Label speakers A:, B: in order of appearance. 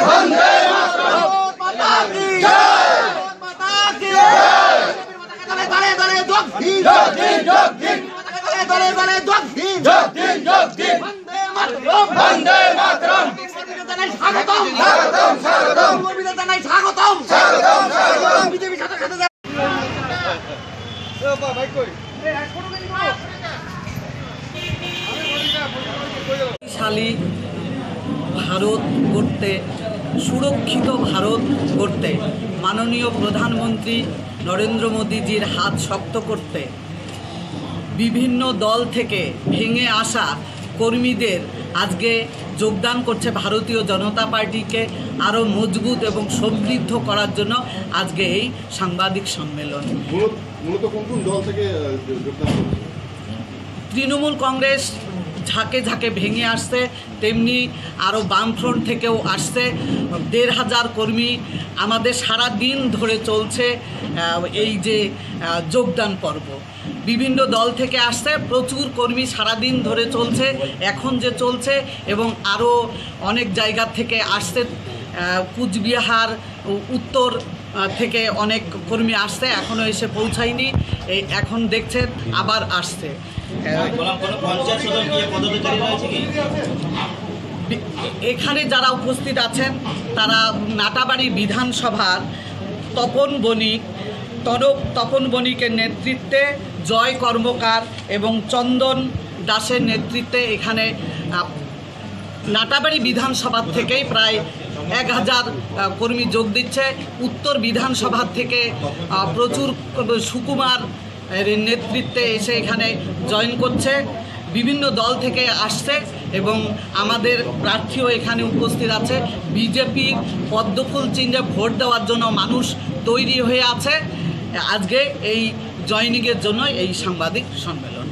A: वंदे मातरम माता की जय माता की जय दले दले वंदे मातरम स्वागतम स्वागतम स्वागतम स्वागतम स्वागतम बीजेपी साथे साथे भाई কই
B: শালী ভারত করতে সুরক্ষিত ভারত করতে মাননীয় প্রধানমন্ত্রী নরেন্দ্র মোদীজির হাত শক্ত করতে বিভিন্ন দল থেকে ভেঙে আসা কর্মীদের আজকে যোগদান করছে ভারতীয় জনতা পার্টিকে আরও মজবুত এবং সমৃদ্ধ করার জন্য আজকে এই সাংবাদিক সম্মেলন।
C: মূলত কোন কোন দল থেকে যোগদান করছে?
B: তৃণমূল কংগ্রেস ঝাঁকে ঝাঁকে ভেঙে আসছে, তেমনি আরও বামফ্রন্ট থেকেও আসছে। ১,৫০০ কর্মী আমাদের সারা দিন ধরে চলছে এই যে যোগদান পর্ব। বিভিন্ন দল থেকে আসছে, প্রচুর কর্মী সারাদিন ধরে চলছে, এখন যে চলছে, এবং আরও অনেক জায়গা থেকে আসছে। কুচবিহার উত্তর থেকে অনেক কর্মী আসছে, এখনও এসে পৌঁছায়নি, এই এখন দেখছেন আবার আসছে। এখানে যারা উপস্থিত আছেন তারা নাটাবাড়ি বিধানসভার তপন বণিকের নেতৃত্বে, জয় কর্মকার এবং চন্দন দাসের নেতৃত্বে এখানে নাটাবাড়ি বিধানসভা থেকেই প্রায় ১,০০০ কর্মী যোগ দিচ্ছে। উত্তর বিধানসভা থেকে প্রচুর সুকুমার নেতৃত্বে এসে এখানে জয়েন করছে। বিভিন্ন দল থেকে আসছে এবং আমাদের প্রার্থীও এখানে উপস্থিত আছে। বিজেপির পদ্মফুল চিহ্নে ভোট দেওয়ার জন্য মানুষ তৈরি হয়ে আছে। আজকে এই জয়নিংয়ের জন্য এই সাংবাদিক সম্মেলন।